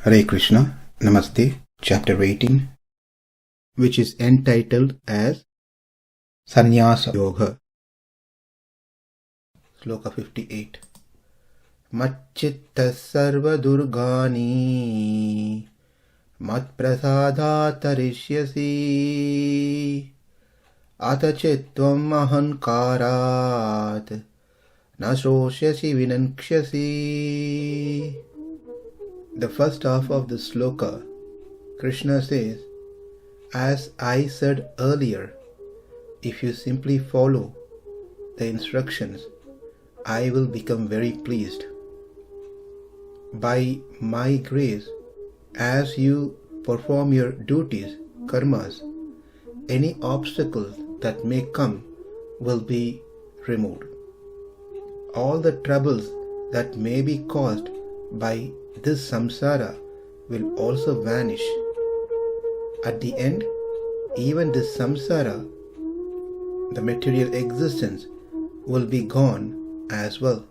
Hare Krishna, Namaste, Chapter 18, which is entitled as Sannyasa Yoga. Sloka 58. Mac-cittaḥ sarva-durgāṇi mat-prasādāt tariṣyasi atha tvam ahaṅkārāt śroṣyasi vinaṅkṣyasi. The first half of the sloka, Krishna says, as I said earlier, if you simply follow the instructions, I will become very pleased. By my grace, as you perform your duties, karmas, any obstacles that may come will be removed. All the troubles that may be caused by this samsara will also vanish. At the end, even this samsara, the material existence, will be gone as well.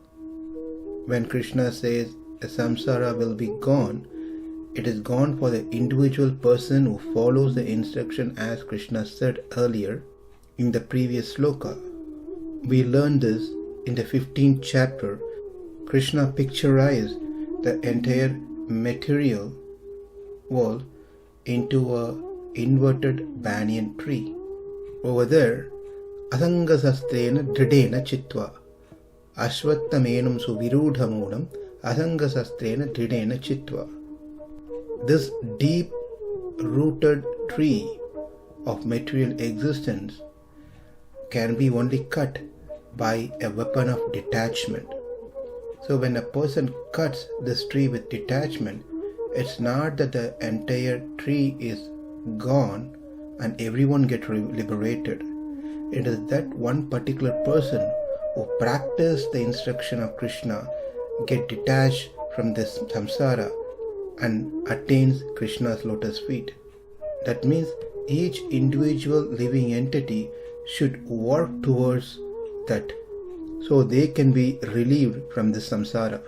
When Krishna says a samsara will be gone, it is gone for the individual person who follows the instruction as Krishna said earlier in the previous sloka. We learned this in the 15th chapter. Krishna picturized the entire material world into a inverted banyan tree. Over there, ahaṅkārāna dridena chittva ashvattamenam suvirudhamūlam ahaṅkārāna dridena chittva. This deep-rooted tree of material existence can be only cut by a weapon of detachment. So when a person cuts this tree with detachment, it's not that the entire tree is gone and everyone gets liberated. It is that one particular person who practiced the instruction of Krishna get detached from this samsara and attains Krishna's lotus feet. That means each individual living entity should work towards that, so they can be relieved from this samsara.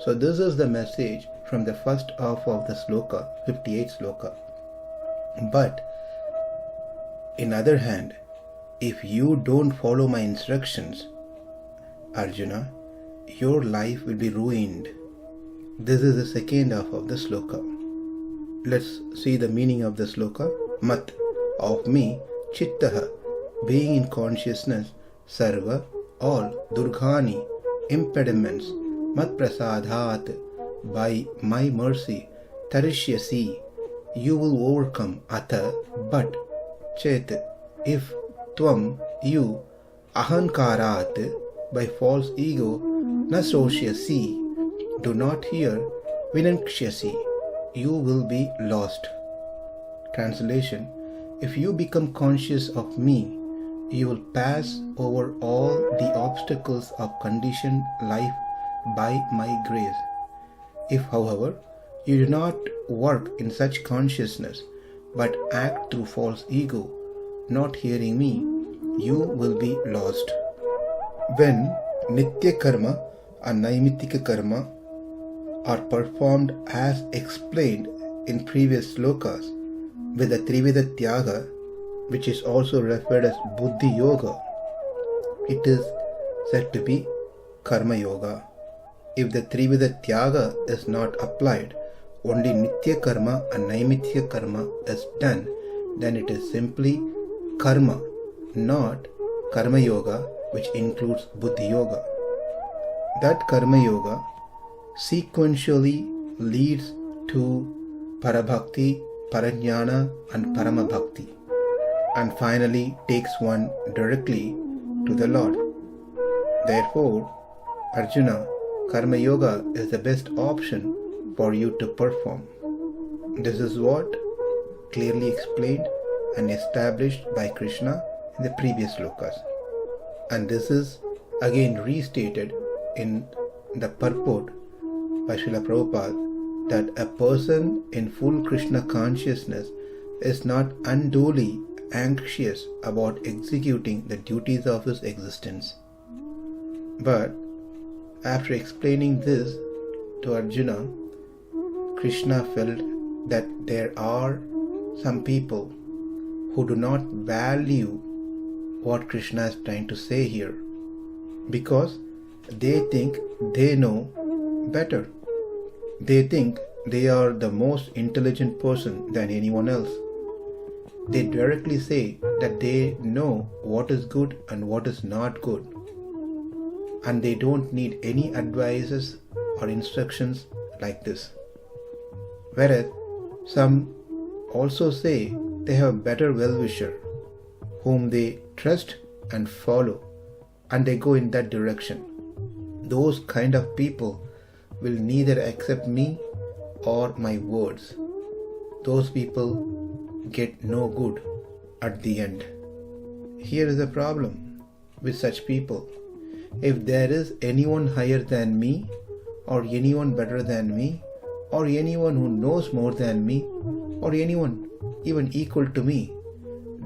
So this is the message from the first half of the sloka, 58th sloka. But in other hand, if you don't follow my instructions, Arjuna, your life will be ruined. This is the second half of the sloka. Let's see the meaning of the sloka. Mat, of me, cittaḥ, being in consciousness, sarva, all, durgāṇi, impediments, mat-prasādāt, by my mercy, tariṣyasi, you will overcome, atha, but, chet, if, tvam, you, ahaṅkārāt, by false ego, śroṣyasi, do not hear, vinaṅkṣyasi, you will be lost. Translation: if you become conscious of me, you will pass over all the obstacles of conditioned life by my grace. If, however, you do not work in such consciousness, but act through false ego, not hearing me, you will be lost. When nitya karma and naimitika karma are performed as explained in previous slokas, with the trivida tyaga, which is also referred as buddhi yoga, it is said to be karma yoga. If the trivida tyaga is not applied, only nitya karma and naimitya karma is done, then it is simply karma, not karma yoga, which includes buddhi yoga. That karma yoga sequentially leads to parabhakti, parajnana and paramabhakti, and finally takes one directly to the Lord. Therefore, Arjuna, karma yoga is the best option for you to perform. This is what clearly explained and established by Krishna in the previous slokas. And this is again restated in the purport by Srila Prabhupada, that a person in full Krishna consciousness is not unduly anxious about executing the duties of his existence. But after explaining this to Arjuna, Krishna felt that there are some people who do not value what Krishna is trying to say here, because they think they know better. They think they are the most intelligent person than anyone else. They directly say that they know what is good and what is not good, and they don't need any advices or instructions like this. Whereas some also say they have a better well-wisher whom they trust and follow, and they go in that direction. Those kind of people will neither accept me or my words. Those people get no good at the end. Here is the problem with such people. If there is anyone higher than me, or anyone better than me, or anyone who knows more than me, or anyone even equal to me,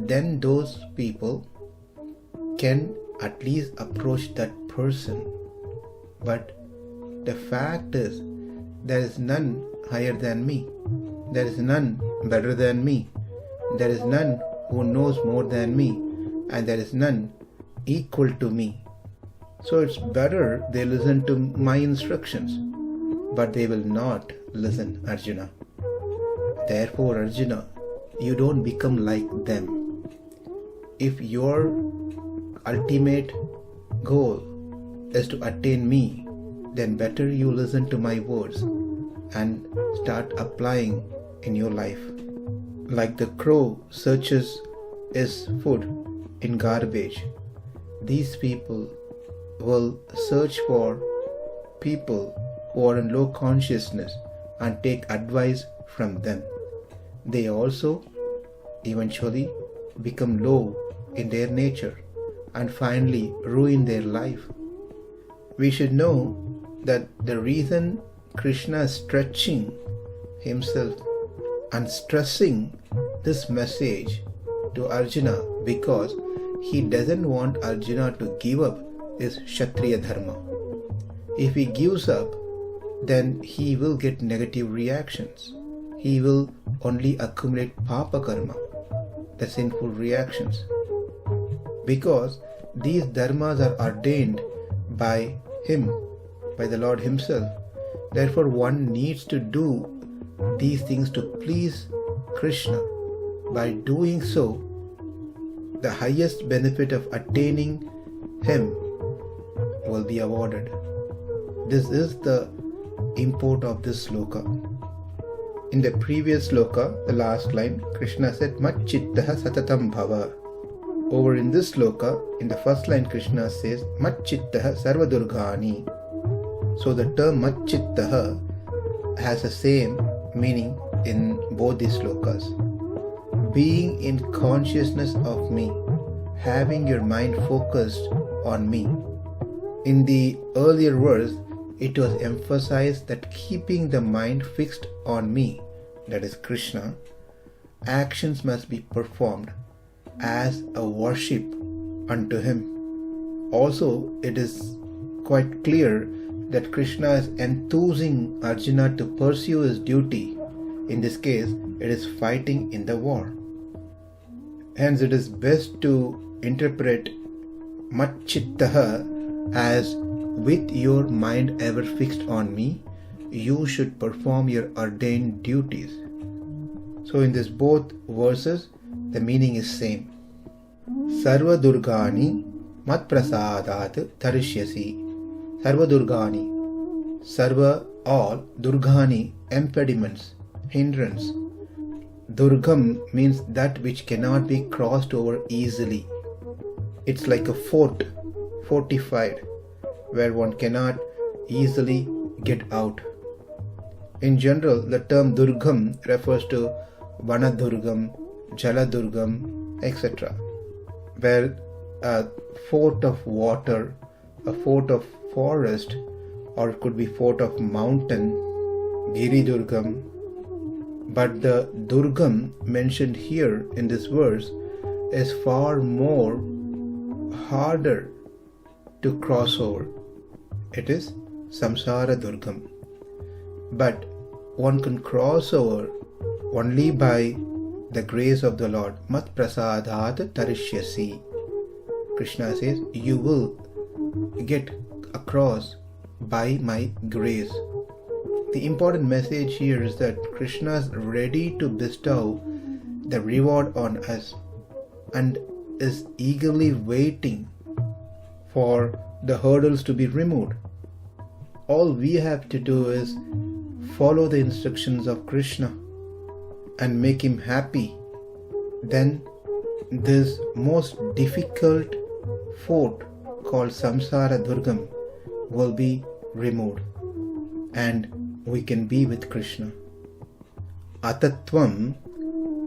then those people can at least approach that person. But the fact is, there is none higher than me. There is none better than me. There is none who knows more than me, and there is none equal to me. So it's better they listen to my instructions, but they will not listen, Arjuna. Therefore, Arjuna, you don't become like them. If your ultimate goal is to attain me, then better you listen to my words and start applying in your life. Like the crow searches its food in garbage, these people will search for people who are in low consciousness and take advice from them. They also eventually become low in their nature and finally ruin their life. We should know that the reason Krishna is stretching himself and stressing this message to Arjuna, because he doesn't want Arjuna to give up his Kshatriya dharma. If he gives up, then he will get negative reactions. He will only accumulate papa karma, the sinful reactions. Because these dharmas are ordained by him, by the Lord himself. Therefore, one needs to do these things to please Krishna. By doing so, the highest benefit of attaining him will be awarded. This is the import of this sloka. In the previous sloka, the last line, Krishna said, mat-cittaḥ satatam bhava. Over in this sloka, in the first line, Krishna says, mat-cittaḥ sarva-durgāṇi. So the term mat-cittaḥ has the same meaning in both these slokas. Being in consciousness of me, having your mind focused on me. In the earlier verse, it was emphasized that keeping the mind fixed on me, that is Krishna, actions must be performed as a worship unto him. Also, it is quite clear that Krishna is enthusing Arjuna to pursue his duty. In this case, it is fighting in the war. Hence, it is best to interpret mat-cittaḥ as, with your mind ever fixed on me, you should perform your ordained duties. So in this both verses, the meaning is same. Sarva-durgāṇi mat-prasādāt tariṣyasi. Sarva-durgāṇi. Sarva, all. Durgāṇi, impediments, hindrance. Durgam means that which cannot be crossed over easily. It's like a fort, fortified, where one cannot easily get out. In general, the term Durgam refers to Vana-durgam, Jala-durgam, etc., where a fort of water, a fort of forest, or it could be fort of mountain, Giri-durgam. But the Durgam mentioned here in this verse is far more harder to cross over. It is Samsara Durgam. But one can cross over only by the grace of the Lord. Mat-prasādāt tariṣyasi. Krishna says, you will get across by my grace. The important message here is that Krishna is ready to bestow the reward on us and is eagerly waiting for the hurdles to be removed. All we have to do is follow the instructions of Krishna and make him happy. Then this most difficult fort called sarva-durgāṇi will be removed and we can be with Krishna. Atha tvam.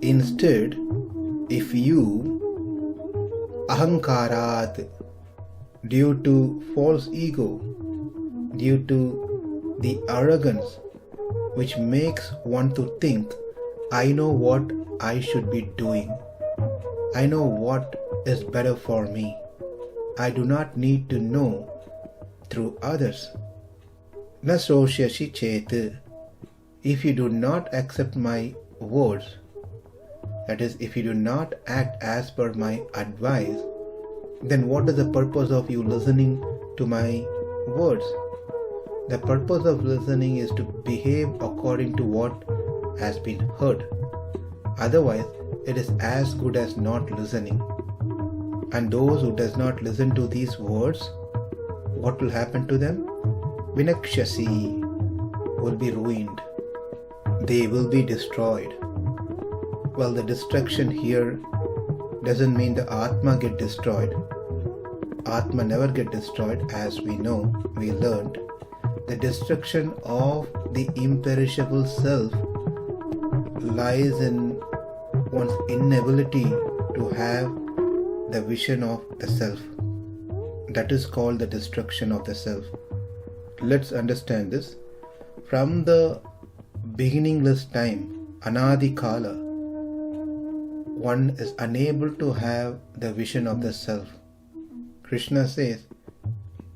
Instead, if you ahaṅkārān, due to false ego, due to the arrogance which makes one to think, I know what I should be doing, I know what is better for me, I do not need to know through others. Na śroṣyasi chet. If you do not accept my words, that is, if you do not act as per my advice, then what is the purpose of you listening to my words? The purpose of listening is to behave according to what has been heard. Otherwise, it is as good as not listening. And those who does not listen to these words, what will happen to them? Vinaṅkṣyasi will be ruined. They will be destroyed. Well, the destruction here doesn't mean the atma get destroyed. Atma never get destroyed, as we know, we learned. The destruction of the imperishable self lies in one's inability to have the vision of the self. That is called the destruction of the self. Let's understand this. From the beginningless time, anadi kala, one is unable to have the vision of the self. Krishna says,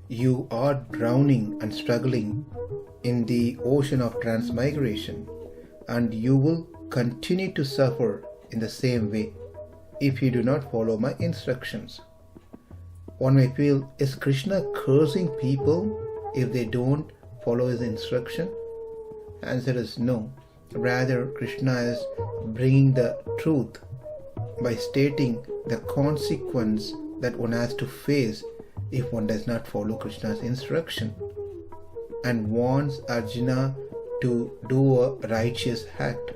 you are drowning and struggling in the ocean of transmigration, and you will continue to suffer in the same way if you do not follow my instructions. One may feel, is Krishna cursing people if they don't follow his instruction? Answer is no. Rather, Krishna is bringing the truth by stating the consequence that one has to face if one does not follow Krishna's instruction, and wants Arjuna to do a righteous act.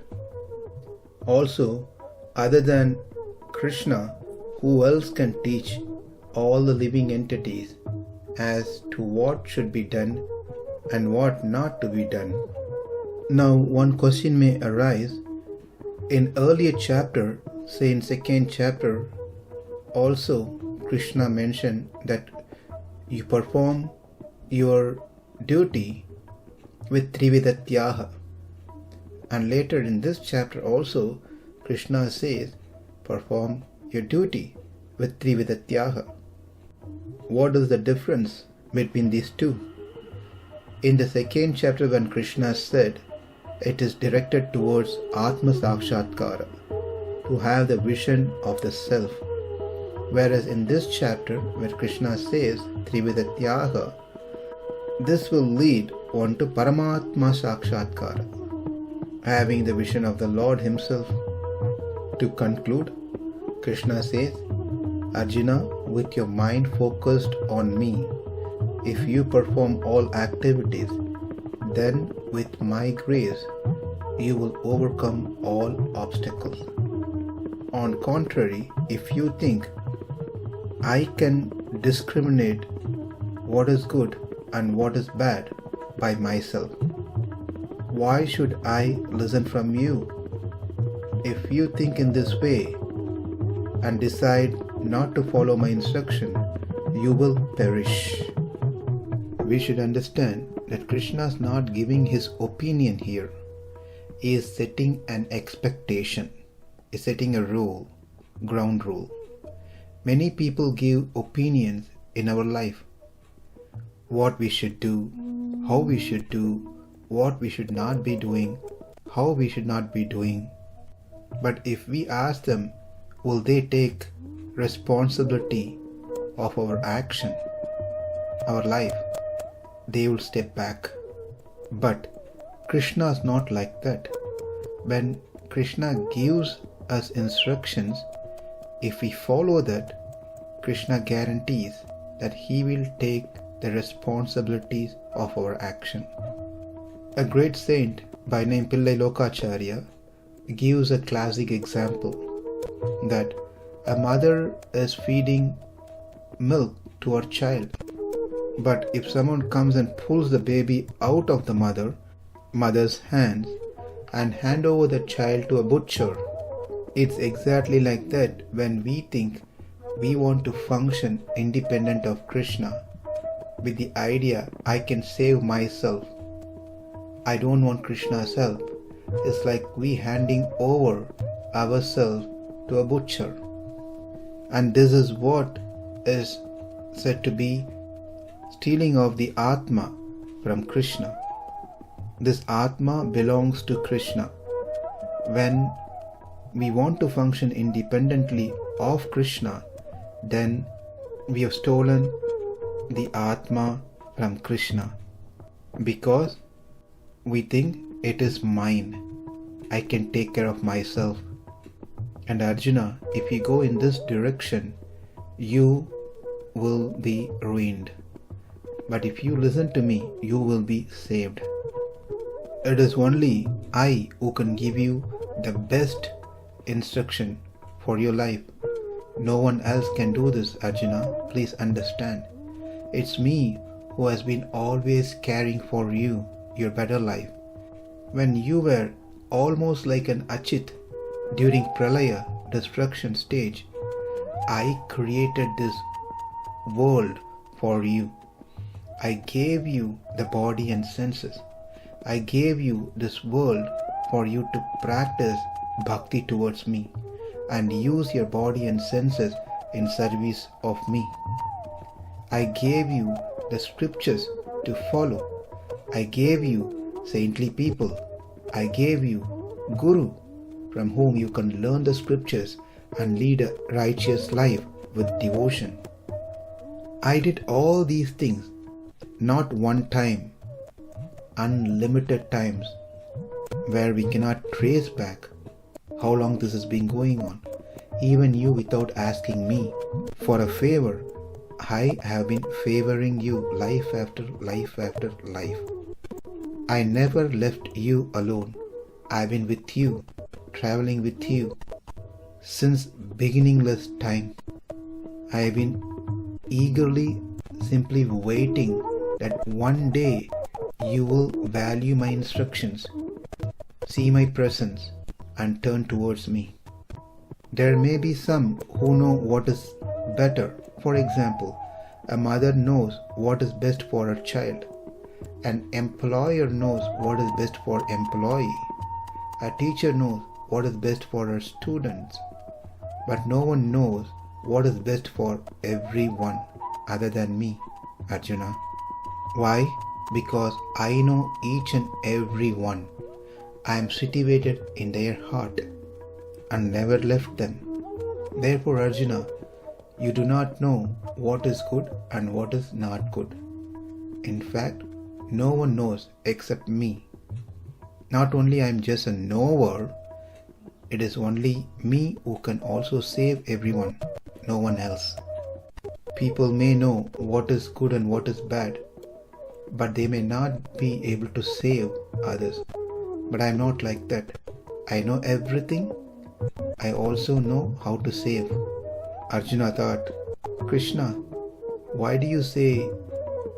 Also, other than Krishna, who else can teach all the living entities as to what should be done and what not to be done? Now, one question may arise. In earlier chapter, say in second chapter, also Krishna mentioned that you perform your duty with trividatyaha. And later in this chapter also, Krishna says, perform your duty with trividatyaha. What is the difference between these two? In the second chapter, when Krishna said, it is directed towards atma-sakshatkara, to have the vision of the self. Whereas in this chapter, where Krishna says trividatyaha, this will lead one to paramatma sakshatkara, having the vision of the Lord himself. To conclude, Krishna says, Arjuna, with your mind focused on me, if you perform all activities, then with my grace, you will overcome all obstacles. On contrary, if you think, I can discriminate what is good and what is bad by myself, why should I listen from you? If you think in this way and decide not to follow my instruction, you will perish. We should understand that Krishna is not giving his opinion here. He is setting an expectation, is setting a rule, ground rule. Many people give opinions in our life. What we should do, how we should do, what we should not be doing, how we should not be doing. But if we ask them, will they take responsibility of our action, our life? They will step back. But Krishna is not like that. When Krishna gives us instructions, if we follow that, Krishna guarantees that he will take the responsibilities of our action. A great saint by name Pillai Lokacharya gives a classic example that a mother is feeding milk to her child, but if someone comes and pulls the baby out of the mother's hands and hand over the child to a butcher, it's exactly like that when we think we want to function independent of Krishna with the idea, I can save myself, I don't want Krishna's help. It's like we handing over ourselves to a butcher. And this is what is said to be stealing of the atma from Krishna. This atma belongs to Krishna. When we want to function independently of Krishna, then we have stolen the atma from Krishna, because we think it is mine, I can take care of myself. And Arjuna, if you go in this direction, you will be ruined. But if you listen to me, you will be saved. It is only I who can give you the best instruction for your life. No one else can do this, Arjuna. Please understand. It's me who has been always caring for you, your better life. When you were almost like an achit during pralaya, destruction stage, I created this world for you. I gave you the body and senses. I gave you this world for you to practice bhakti towards me and use your body and senses in service of me. I gave you the scriptures to follow. I gave you saintly people. I gave you Guru, from whom you can learn the scriptures and lead a righteous life with devotion. I did all these things, not one time, unlimited times, where we cannot trace back how long this has been going on. Even you, without asking me for a favor, I have been favoring you life after life after life. I never left you alone. I've been with you, traveling with you since beginningless time. I have been eagerly simply waiting that one day you will value my instructions, see my presence, and turn towards me. There may be some who know what is better. For example, a mother knows what is best for her child. An employer knows what is best for employee. A teacher knows what is best for her students. But no one knows what is best for everyone other than me, Arjuna. Why? Because I know each and every one. I am situated in their heart and never left them. Therefore, Arjuna, you do not know what is good and what is not good. In fact, no one knows except me. Not only I am just a knower, it is only me who can also save everyone, no one else. People may know what is good and what is bad, but they may not be able to save others. But I am not like that. I know everything. I also know how to save. Arjuna thought, Krishna, why do you say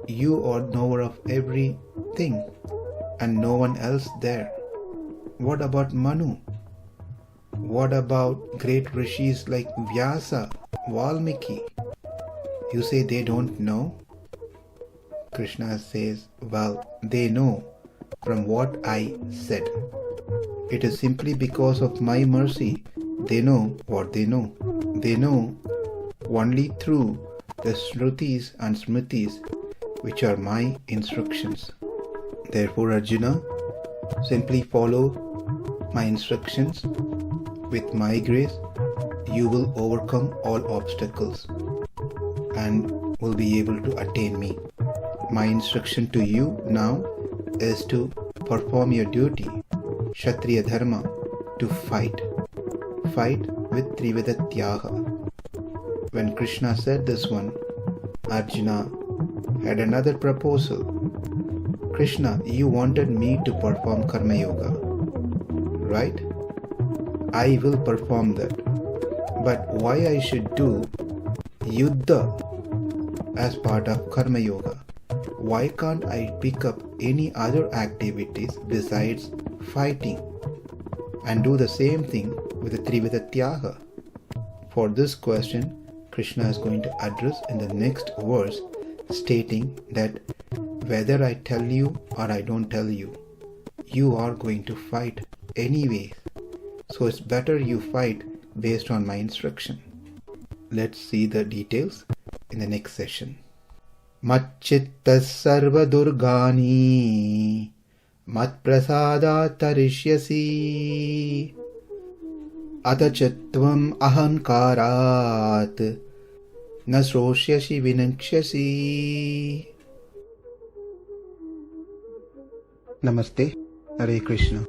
you are knower of everything and no one else there? What about Manu? What about great rishis like Vyasa, Valmiki? You say they don't know? Krishna says, well, they know from what I said. It is simply because of my mercy they know what they know. They know only through the Shrutis and Smritis, which are my instructions. Therefore, Arjuna, simply follow my instructions, with my grace, you will overcome all obstacles and will be able to attain me. My instruction to you now is to perform your duty, Kshatriya Dharma, to fight. Fight with Triveda Tyaga. When Krishna said this one, Arjuna had another proposal. Krishna, you wanted me to perform Karma Yoga, right? I will perform that. But why I should do Yuddha as part of Karma Yoga? Why can't I pick up any other activities besides fighting and do the same thing with the Triveda Tyaga? For this question, Krishna is going to address in the next verse, stating that whether I tell you or I don't tell you, you are going to fight anyways. So it's better you fight based on my instruction. Let's see the details in the next session. Mat-cittaḥ sarva-durgāṇi mat-prasādāt tariṣyasi atha tvam ahaṅkārān na śroṣyasi vinaṅkṣyasi. Namaste. Hare Krishna.